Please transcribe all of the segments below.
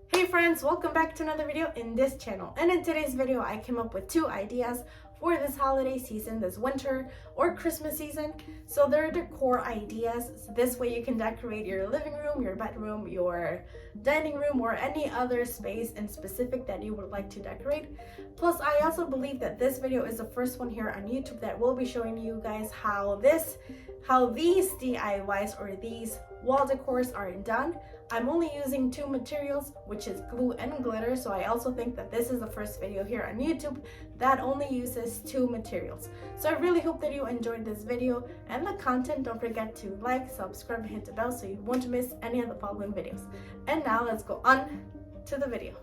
Hey friends, welcome back to another video in this channel. And in today's video, I came up with 2 ideas for this holiday season, this winter or Christmas season. So they're decor ideas. So this way you can decorate your living room, your bedroom, your dining room, or any other space in specific that you would like to decorate. Plus, I also believe that this video is the first one here on YouTube that will be showing you guys how these DIYs or these wall decors are done. I'm only using 2 materials, which is glue and glitter, so I also think that this is the first video here on YouTube that only uses 2 materials. So I really hope that you enjoyed this video and the content. Don't forget to like, subscribe, and hit the bell so you won't miss any of the following videos. And now let's go on to the video.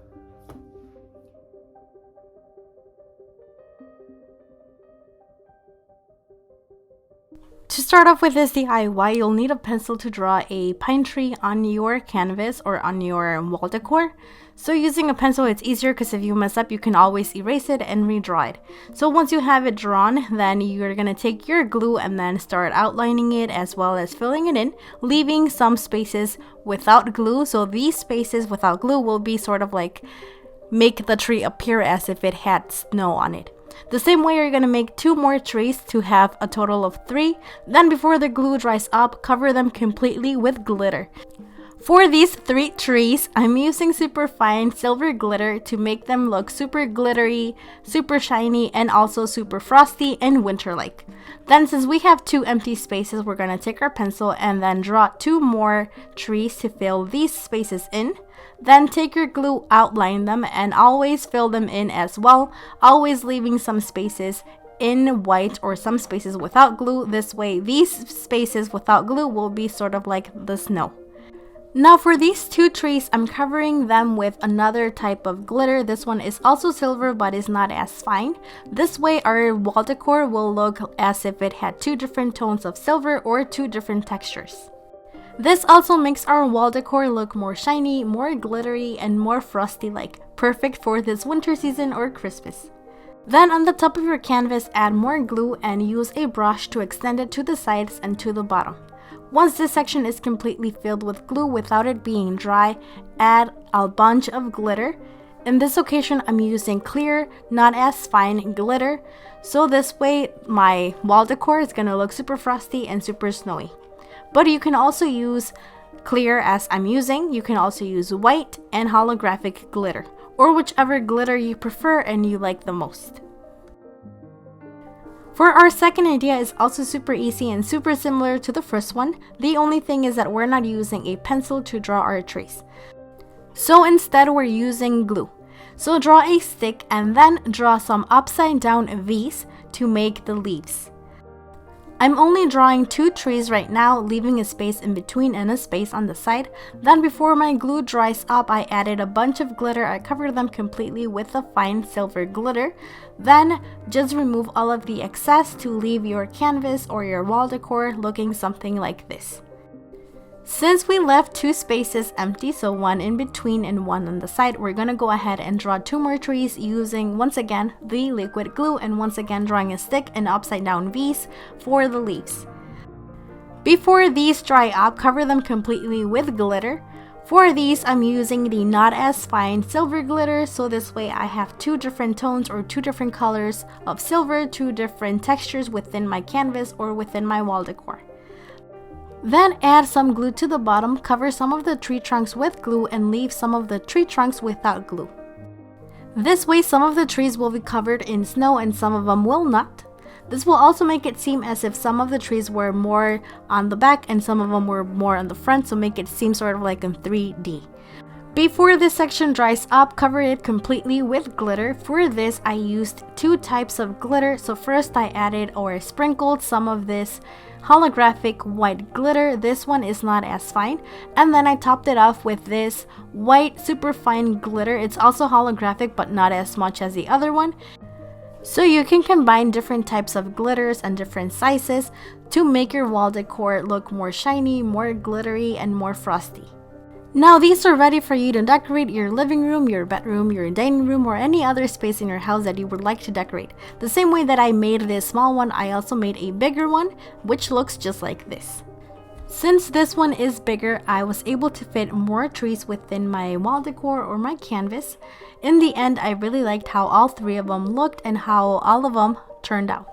To start off with this DIY, you'll need a pencil to draw a pine tree on your canvas or on your wall decor. So using a pencil, it's easier because if you mess up, you can always erase it and redraw it. So once you have it drawn, then you're going to take your glue and then start outlining it as well as filling it in, leaving some spaces without glue. So these spaces without glue will be sort of like make the tree appear as if it had snow on it. The same way, you're going to make 2 more trees to have a total of 3. Then before the glue dries up, cover them completely with glitter. For these 3 trees, I'm using super fine silver glitter to make them look super glittery, super shiny, and also super frosty and winter-like. Then since we have 2 empty spaces, we're going to take our pencil and then draw 2 more trees to fill these spaces in. Then take your glue, outline them, and always fill them in as well, always leaving some spaces in white or some spaces without glue. This way, these spaces without glue will be sort of like the snow. Now for these 2 trees, I'm covering them with another type of glitter. This one is also silver but is not as fine. This way our wall decor will look as if it had 2 different tones of silver or 2 different textures. This also makes our wall decor look more shiny, more glittery, and more frosty-like, perfect for this winter season or Christmas. Then on the top of your canvas, add more glue and use a brush to extend it to the sides and to the bottom. Once this section is completely filled with glue without it being dry, add a bunch of glitter. In this occasion, I'm using clear, not as fine glitter, so this way my wall decor is going to look super frosty and super snowy. But you can also use clear as I'm using. You can also use white and holographic glitter, or whichever glitter you prefer and you like the most. For our second idea is also super easy and super similar to the first one. The only thing is that we're not using a pencil to draw our trees. So instead we're using glue. So draw a stick and then draw some upside down V's to make the leaves. I'm only drawing 2 trees right now, leaving a space in between and a space on the side. Then before my glue dries up, I added a bunch of glitter. I covered them completely with a fine silver glitter. Then just remove all of the excess to leave your canvas or your wall decor looking something like this. Since we left 2 spaces empty, so 1 in between and 1 on the side, we're going to go ahead and draw 2 more trees using, once again, the liquid glue and once again drawing a stick and upside down V's for the leaves. Before these dry up, cover them completely with glitter. For these, I'm using the not as fine silver glitter, so this way I have 2 different tones or 2 different colors of silver, 2 different textures within my canvas or within my wall decor. Then add some glue to the bottom, cover some of the tree trunks with glue and leave some of the tree trunks without glue. This way some of the trees will be covered in snow and some of them will not. This will also make it seem as if some of the trees were more on the back and some of them were more on the front, so make it seem sort of like in 3D. Before this section dries up, cover it completely with glitter. For this, I used 2 types of glitter. So first I added or sprinkled some of this holographic white glitter. This one is not as fine. And then I topped it off with this white super fine glitter. It's also holographic but not as much as the other one. So you can combine different types of glitters and different sizes to make your wall decor look more shiny, more glittery, and more frosty. Now these are ready for you to decorate your living room, your bedroom, your dining room, or any other space in your house that you would like to decorate. The same way that I made this small one, I also made a bigger one, which looks just like this. Since this one is bigger, I was able to fit more trees within my wall decor or my canvas. In the end, I really liked how all 3 of them looked and how all of them turned out.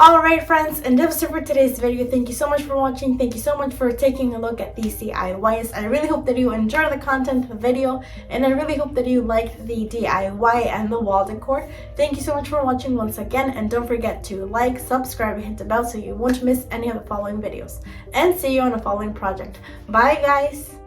Alright friends, and that was it for today's video. Thank you so much for watching. Thank you so much for taking a look at these DIYs. I really hope that you enjoyed the content of the video, and I really hope that you liked the DIY and the wall decor. Thank you so much for watching once again, and don't forget to like, subscribe, and hit the bell so you won't miss any of the following videos. And see you on the following project. Bye guys!